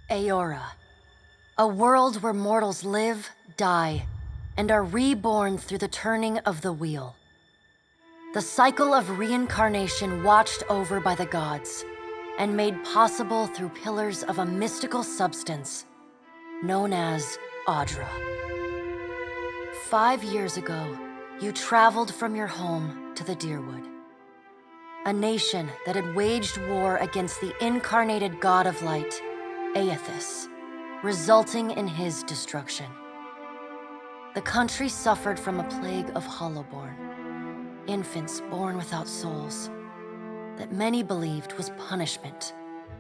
Aora, a world where mortals live, die, and are reborn through the turning of the wheel. The cycle of reincarnation watched over by the gods and made possible through pillars of a mystical substance known as Audra. 5 years ago, you traveled from your home to the Deerwood, a nation that had waged war against the incarnated god of light, Aethys, resulting in his destruction. The country suffered from a plague of hollowborn, infants born without souls, that many believed was punishment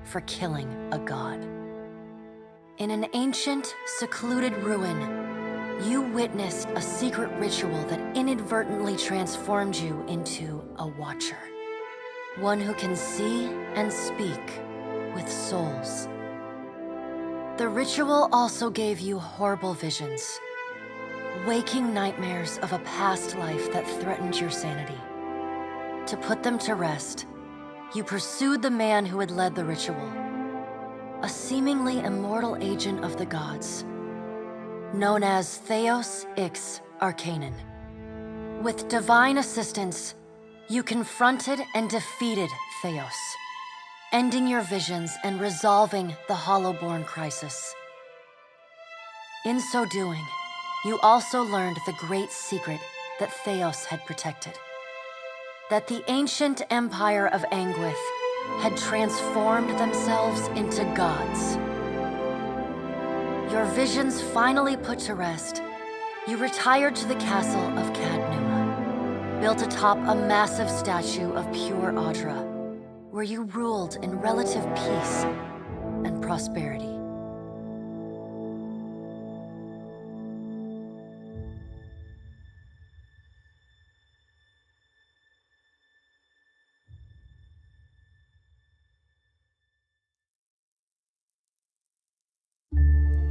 for killing a god. In an ancient, secluded ruin, you witnessed a secret ritual that inadvertently transformed you into a watcher. One who can see and speak with souls. The ritual also gave you horrible visions, waking nightmares of a past life that threatened your sanity. To put them to rest, you pursued the man who had led the ritual, a seemingly immortal agent of the gods, known as Theos Ix Arcanon. With divine assistance, you confronted and defeated Theos, ending your visions and resolving the Hollowborn crisis. In so doing, you also learned the great secret that Theos had protected. That the ancient empire of Anguith had transformed themselves into gods. Your visions finally put to rest, you retired to the castle of Cadnua, built atop a massive statue of pure Audra, where you ruled in relative peace and prosperity.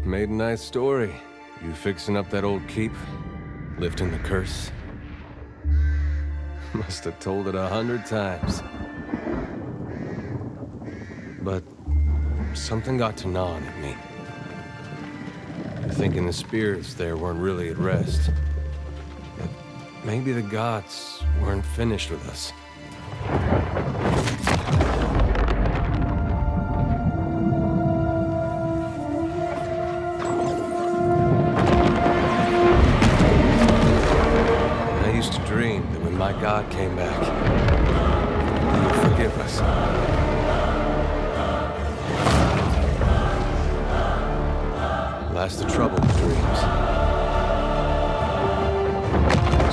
Made a nice story. You fixing up that old keep? Lifting the curse? Must have told it 100 times. But something got to gnawing at me. Thinking the spirits there weren't really at rest. That maybe the gods weren't finished with us. My God came back. He would forgive us. Last the trouble with dreams.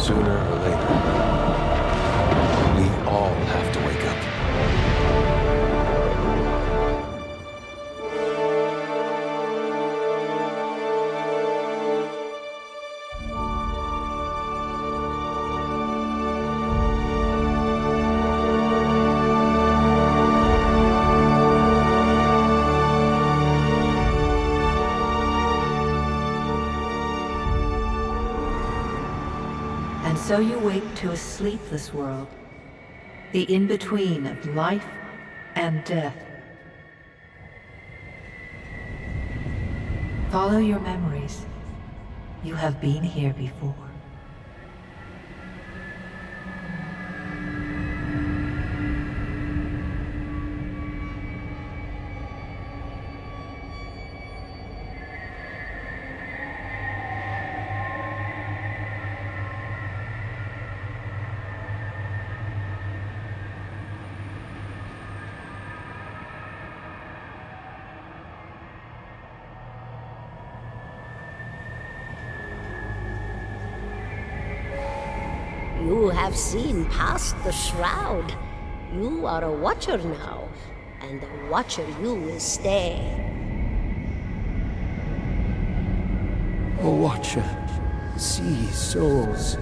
Sooner or later, we all have to wake up. So you wake to a sleepless world, the in-between of life and death. Follow your memories. You have been here before. You have seen past the shroud. You are a watcher now, and a watcher you will stay. A watcher sees souls,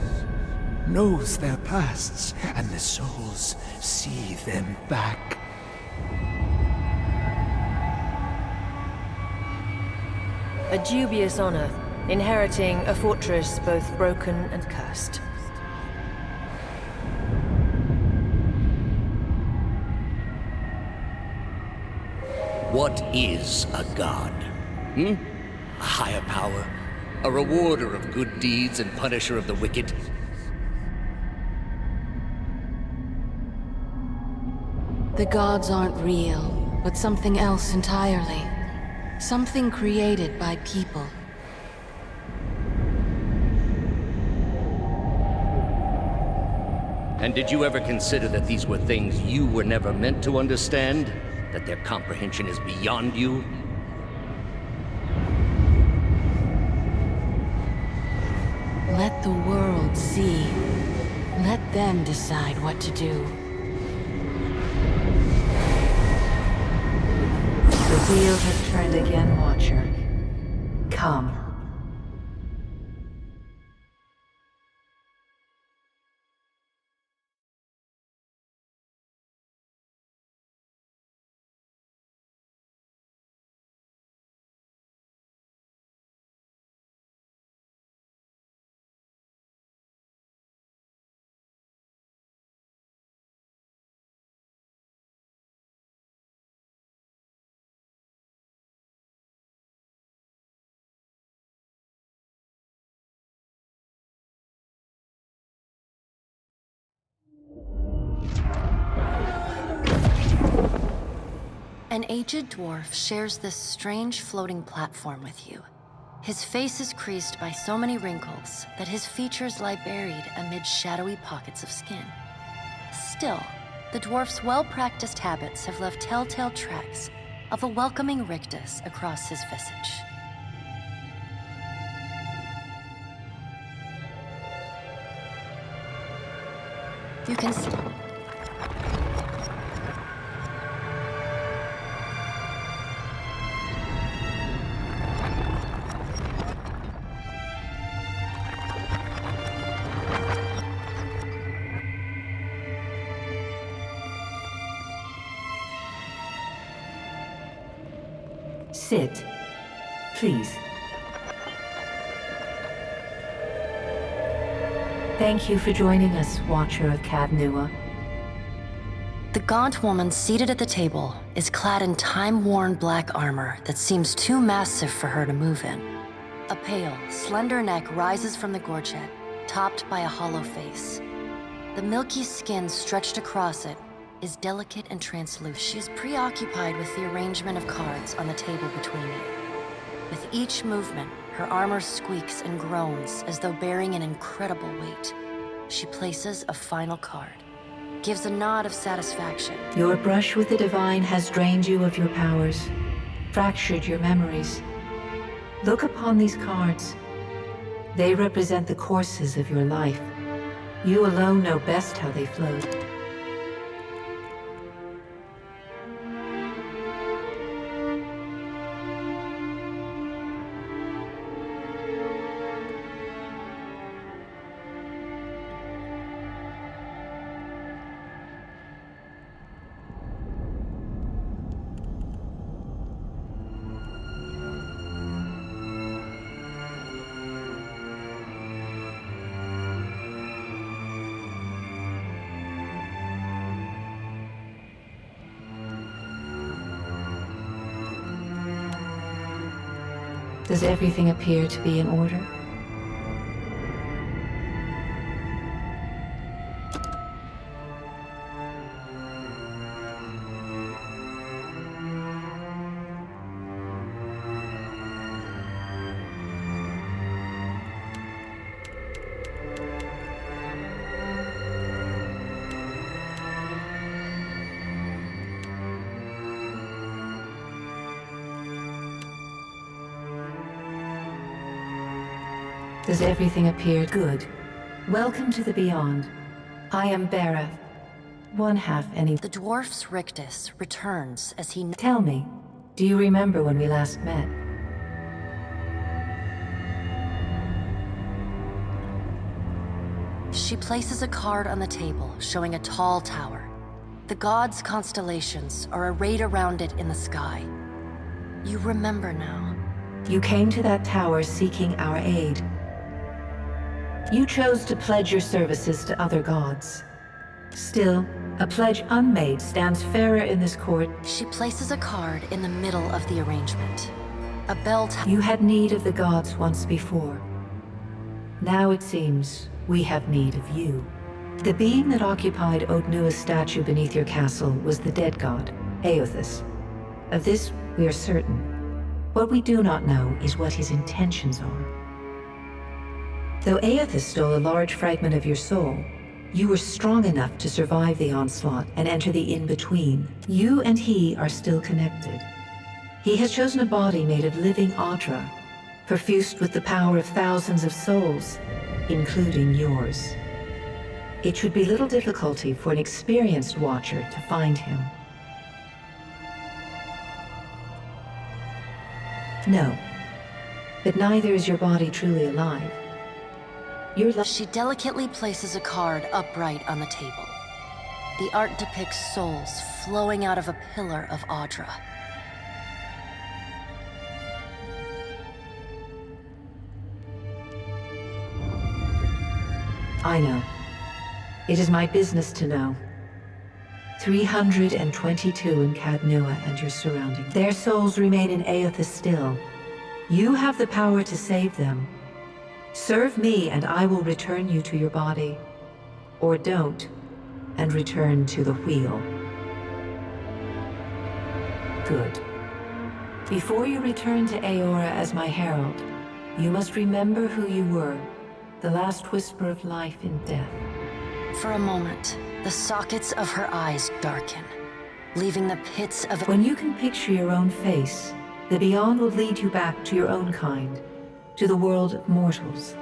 knows their pasts, and the souls see them back. A dubious honor, inheriting a fortress both broken and cursed. What is a god? A higher power? A rewarder of good deeds and punisher of the wicked? The gods aren't real, but something else entirely. Something created by people. And did you ever consider that these were things you were never meant to understand? That their comprehension is beyond you? Let the world see. Let them decide what to do. The wheel has turned again, Watcher. Come. An aged dwarf shares this strange floating platform with you. His face is creased by so many wrinkles that his features lie buried amid shadowy pockets of skin. Still, the dwarf's well-practiced habits have left telltale tracks of a welcoming rictus across his visage. You can see... Sit. Please. Thank you for joining us, Watcher of Cadnua. The gaunt woman seated at the table is clad in time-worn black armor that seems too massive for her to move in. A pale, slender neck rises from the gorget, topped by a hollow face. The milky skin stretched across it is delicate and translucent. She is preoccupied with the arrangement of cards on the table between you. With each movement, her armor squeaks and groans as though bearing an incredible weight. She places a final card, gives a nod of satisfaction. Your brush with the divine has drained you of your powers, fractured your memories. Look upon these cards. They represent the courses of your life. You alone know best how they flowed. Does everything appear to be in order? Does everything appear good? Welcome to the Beyond. I am Barath, one half any... The dwarf's rictus returns as he... Tell me, do you remember when we last met? She places a card on the table, showing a tall tower. The gods' constellations are arrayed around it in the sky. You remember now. You came to that tower seeking our aid. You chose to pledge your services to other gods. Still, A pledge unmade stands fairer in this court. She places a card in the middle of the arrangement. A bell You had need of the gods once before. Now it seems we have need of you. The being that occupied Odnua's statue beneath your castle was the dead god, Aothus. Of this we are certain. What we do not know is what his intentions are. Though Aothus stole a large fragment of your soul, you were strong enough to survive the onslaught and enter the in-between. You and he are still connected. He has chosen a body made of living Audra, perfused with the power of thousands of souls, including yours. It should be little difficulty for an experienced watcher to find him. No, but neither is your body truly alive. She delicately places a card upright on the table. The art depicts souls flowing out of a pillar of Audra. I know. It is my business to know. 322 in Cadnua and your surroundings. Their souls remain in Aothus still. You have the power to save them. Serve me and I will return you to your body. Or don't, and return to the wheel. Good. Before you return to Aora as my herald, you must remember who you were, the last whisper of life in death. For a moment, the sockets of her eyes darken, leaving the pits of... When you can picture your own face, the beyond will lead you back to your own kind, to the world of mortals.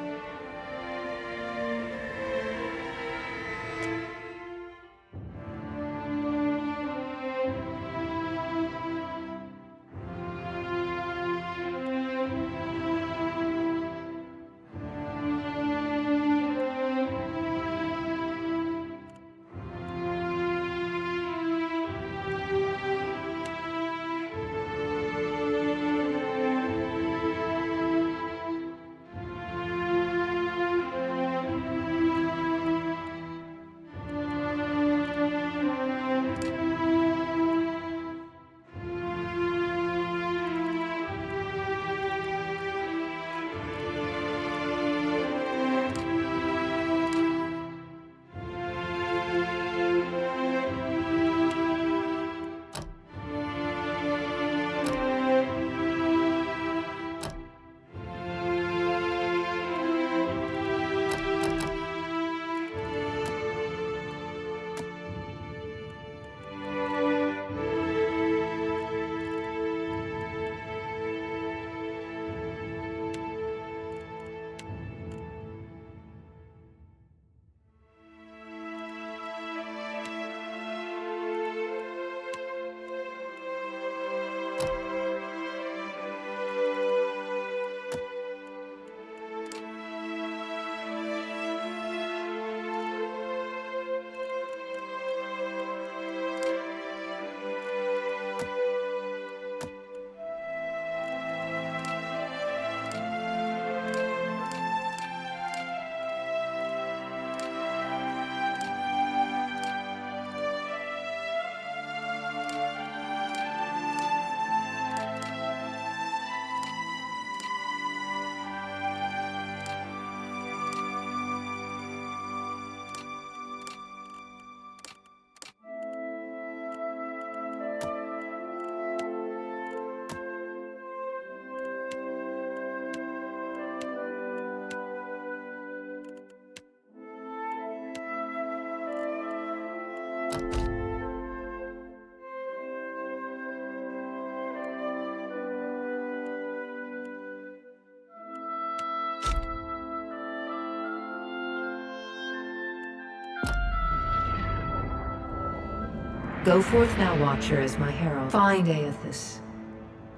Go forth now, Watcher, as my herald. Find Aothus.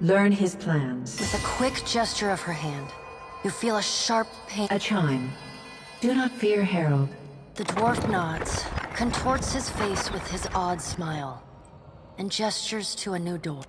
Learn his plans. With a quick gesture of her hand, you feel a sharp pain. A chime. Do not fear, Herald. The dwarf nods, contorts his face with his odd smile, and gestures to a new door.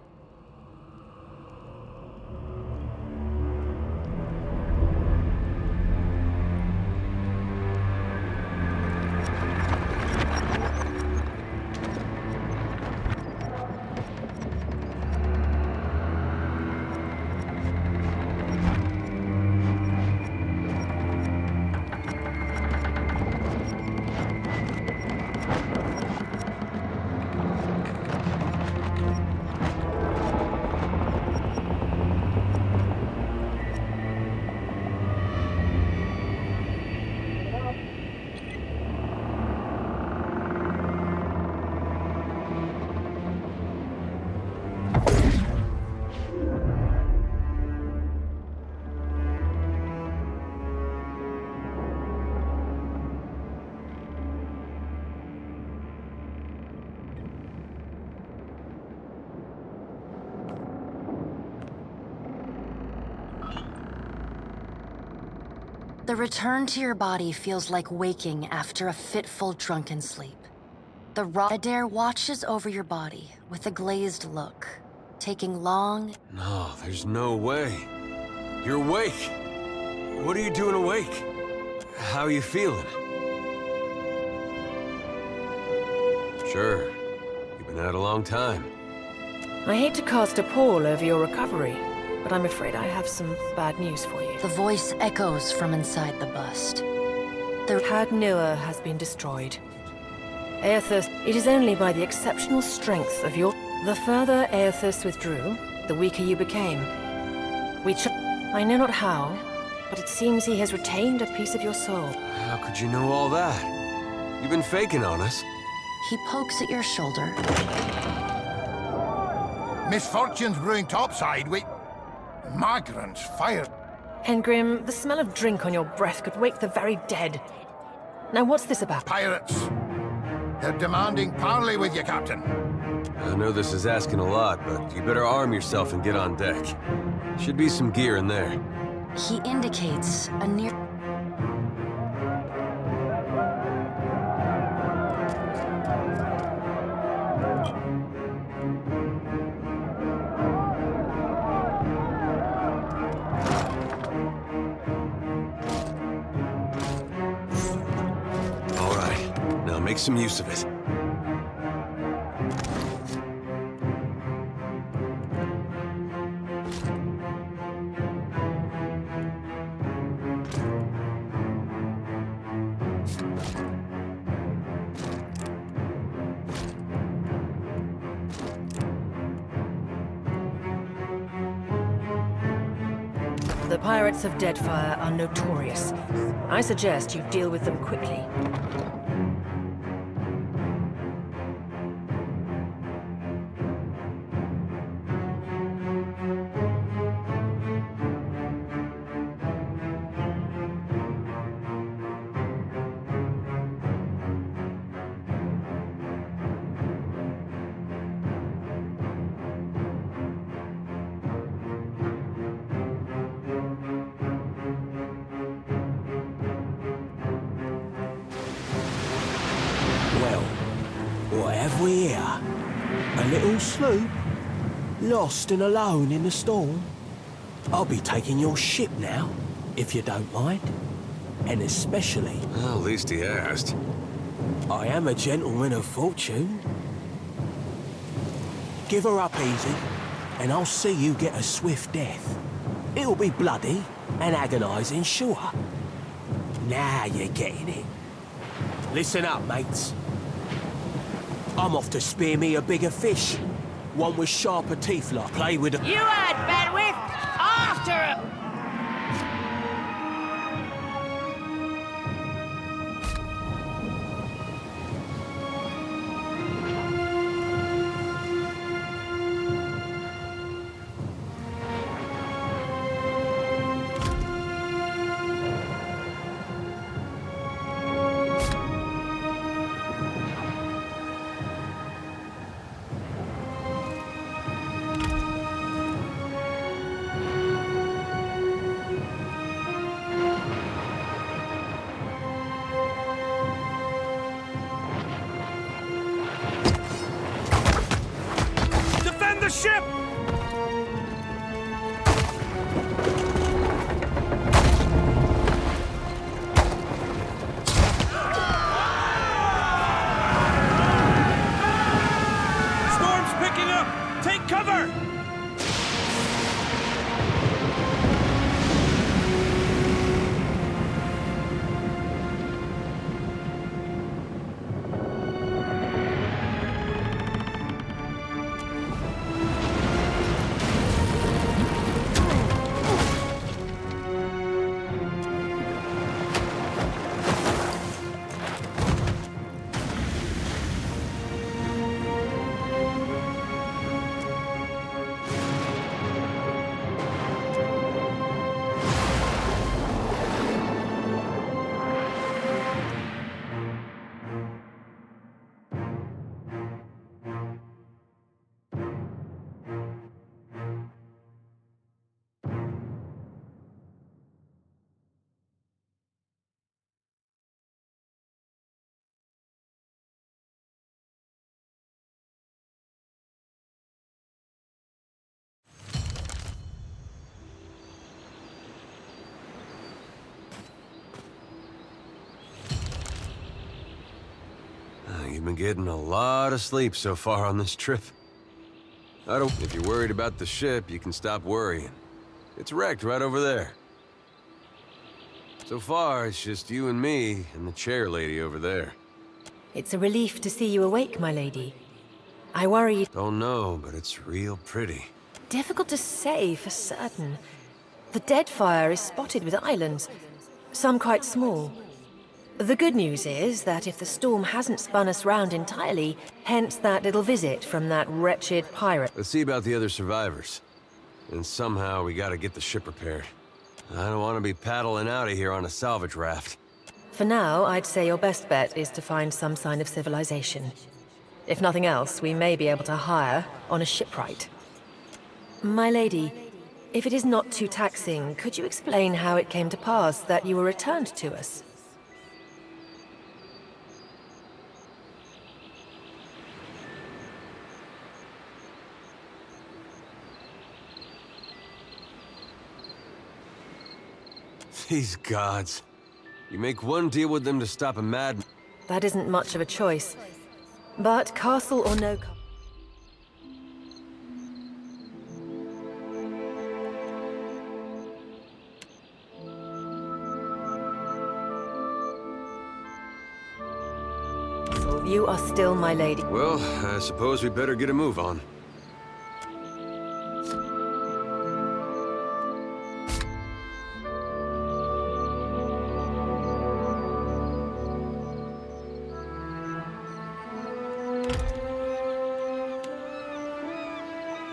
The return to your body feels like waking after a fitful drunken sleep. The Adair watches over your body with a glazed look, taking long... No, there's no way. You're awake. What are you doing awake? How are you feeling? Sure. You've been out a long time. I hate to cast a pall over your recovery, but I'm afraid I have some bad news for you. The voice echoes from inside the bust. The Hadnua has been destroyed. Aethus, it is only by the exceptional strength of your... The further Aethus withdrew, the weaker you became. I know not how, but it seems he has retained a piece of your soul. How could you know all that? You've been faking on us. He pokes at your shoulder. Misfortunes brewing topside. Migrants fired. Engrim, the smell of drink on your breath could wake the very dead. Now what's this about? Pirates. They're demanding parley with you, Captain. I know this is asking a lot, but you better arm yourself and get on deck. Should be some gear in there. He indicates a near... All right, now make some use of it. The pirates of Deadfire are notorious. I suggest you deal with them quickly. Well, what have we here? A little sloop? Lost and alone in the storm? I'll be taking your ship now, if you don't mind. And especially... Well, at least he asked. I am a gentleman of fortune. Give her up easy, and I'll see you get a swift death. It'll be bloody and agonizing, sure. Now you're getting it. Listen up, mates. I'm off to spear me a bigger fish. One with sharper teeth like play with a... You had bandwidth! After him! Defend the ship! Storm's picking up! Take cover! you've been getting a lot of sleep so far on this trip. If you're worried about the ship, you can stop worrying. It's wrecked right over there. So far, it's just you and me and the chair lady over there. It's a relief to see you awake, my lady. I worry... Don't know, but it's real pretty. Difficult to say for certain. The Deadfire is spotted with islands, some quite small. The good news is that if the storm hasn't spun us round entirely, hence that little visit from that wretched pirate... Let's see about the other survivors. And somehow we gotta get the ship repaired. I don't want to be paddling out of here on a salvage raft. For now, I'd say your best bet is to find some sign of civilization. If nothing else, we may be able to hire on a shipwright. My lady, if it is not too taxing, could you explain how it came to pass that you were returned to us? These gods. You make one deal with them to stop a mad... That isn't much of a choice. But castle or no castle... You are still my lady. Well, I suppose we better get a move on.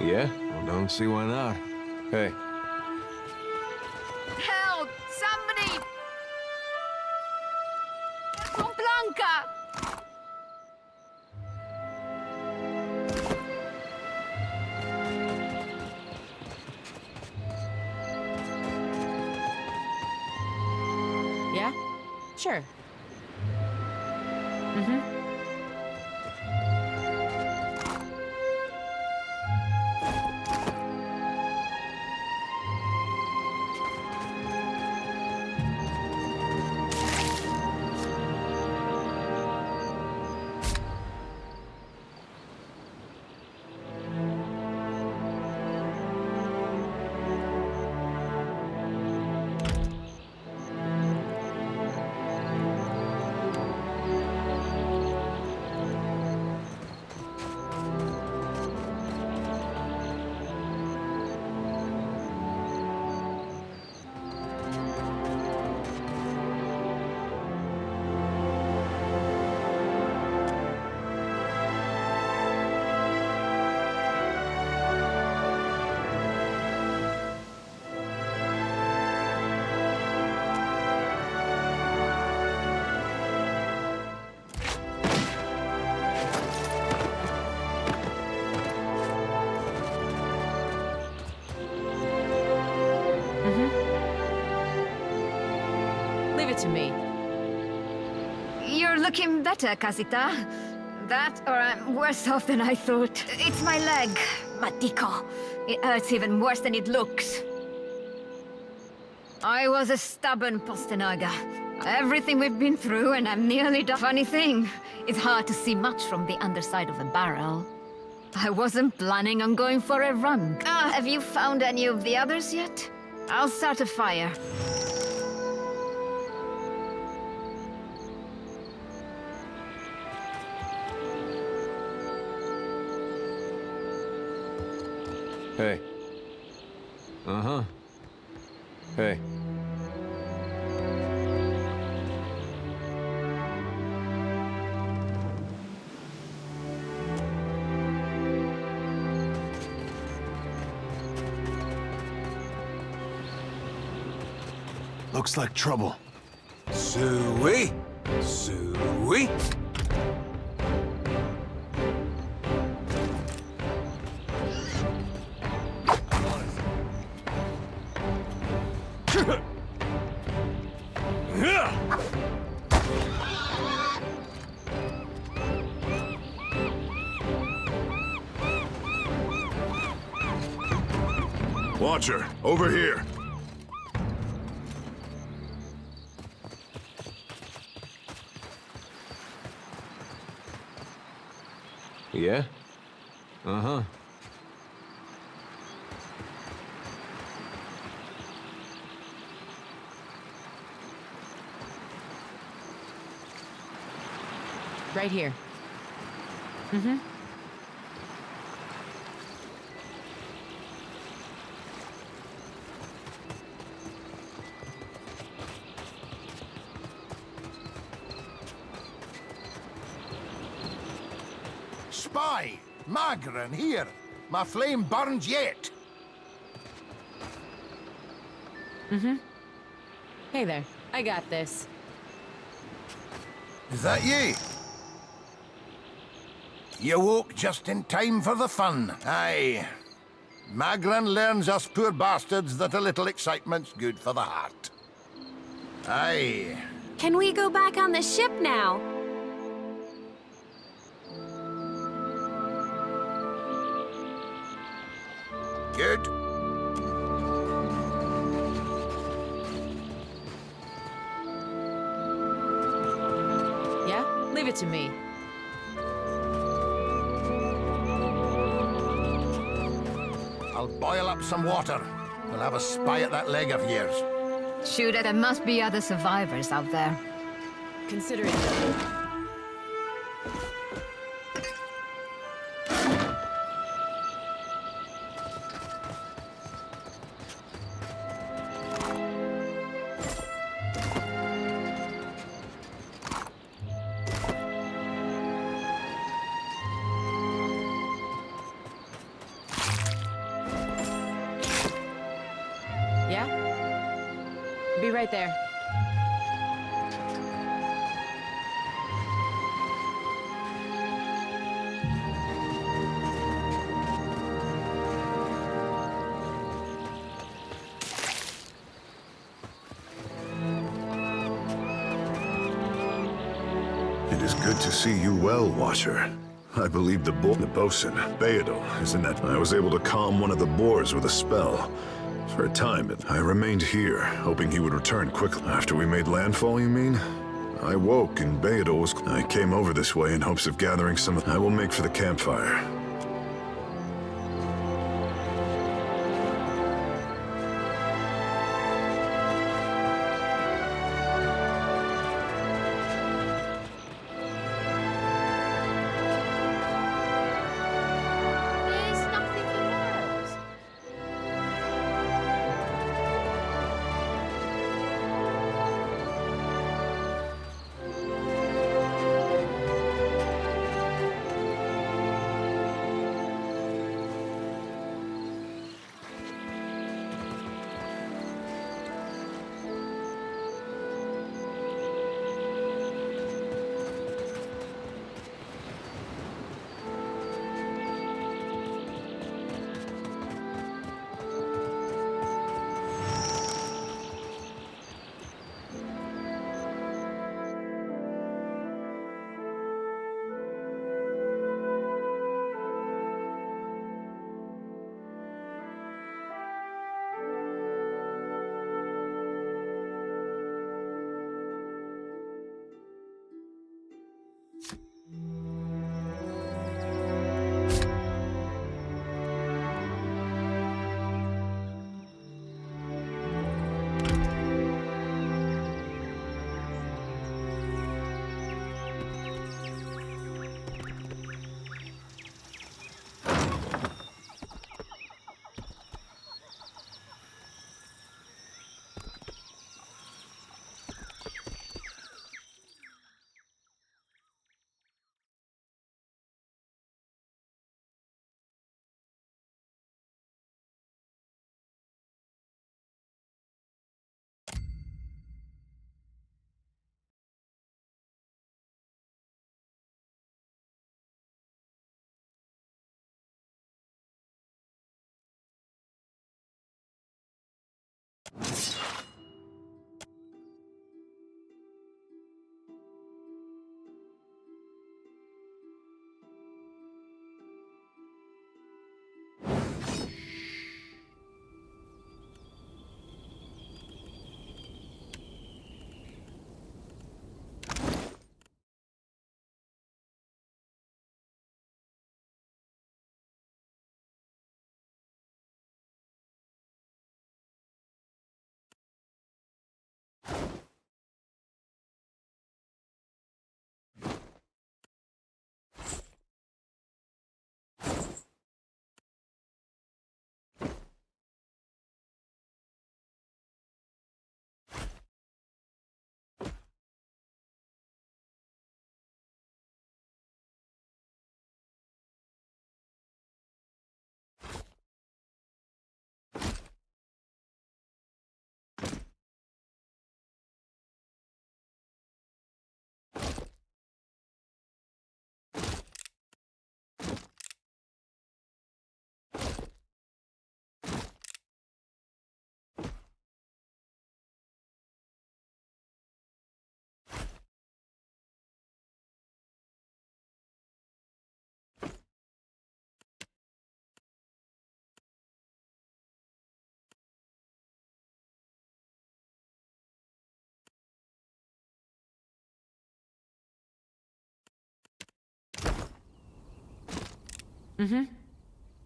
Yeah? Well, don't see why not. Hey. Help! Somebody! Con Blanca! Yeah? Sure. Mm-hmm. Leave it to me. You're looking better, Casita. That, or I'm worse off than I thought. It's my leg, Matico. It hurts even worse than it looks. I was a stubborn Postanaga. Everything we've been through, and I'm nearly done. Funny thing, it's hard to see much from the underside of a barrel. I wasn't planning on going for a run. Have you found any of the others yet? I'll start a fire. Hey. Uh-huh. Hey. Looks like trouble. Suey! Suey! Watcher, over here. Yeah? Uh-huh. Right here. Mm-hmm. Spy! Magran, here! My flame burns yet! Mm-hmm. Hey there. I got this. Is that ye? You woke just in time for the fun. Aye. Magran learns us poor bastards that a little excitement's good for the heart. Aye. Can we go back on the ship now? Good. Yeah? Leave it to me. I'll boil up some water. We'll have a spy at that leg of yours. Shoot, there must be other survivors out there. Consider it done. Yeah? Be right there. It is good to see you well, Watcher. I believe the bosun, Beado, is in that. I was able to calm one of the boars with a spell. For a time, I remained here, hoping he would return quickly. After we made landfall, you mean? I woke and Beado was... I came over this way in hopes of gathering some... I will make for the campfire.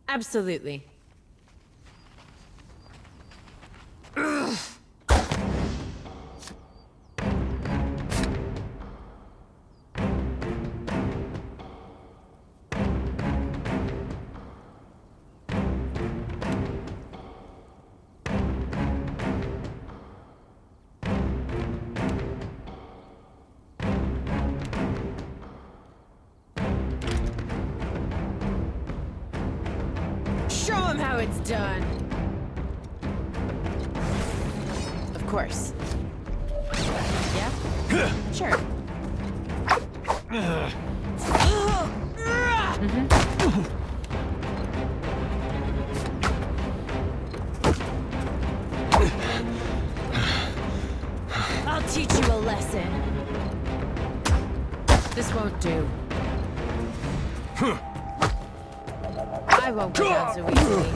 Absolutely. Show him how it's done. Of course. Yeah? Sure. I'll teach you a lesson. This won't do. I won't go down so easily.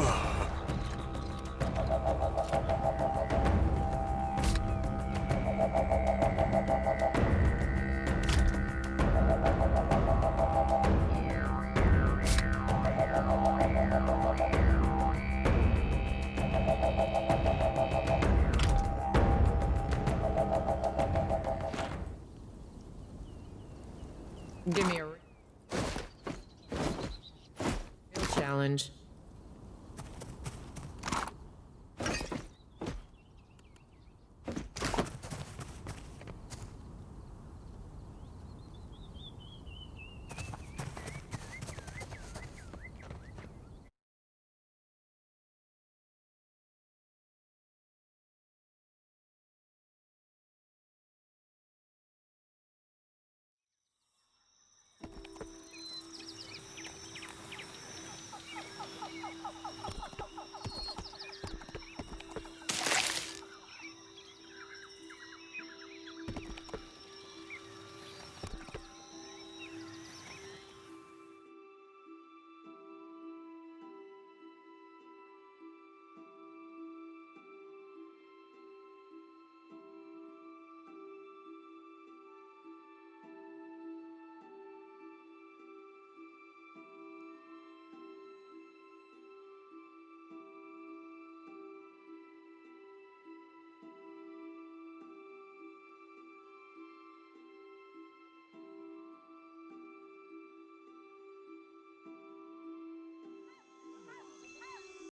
Give me a real challenge.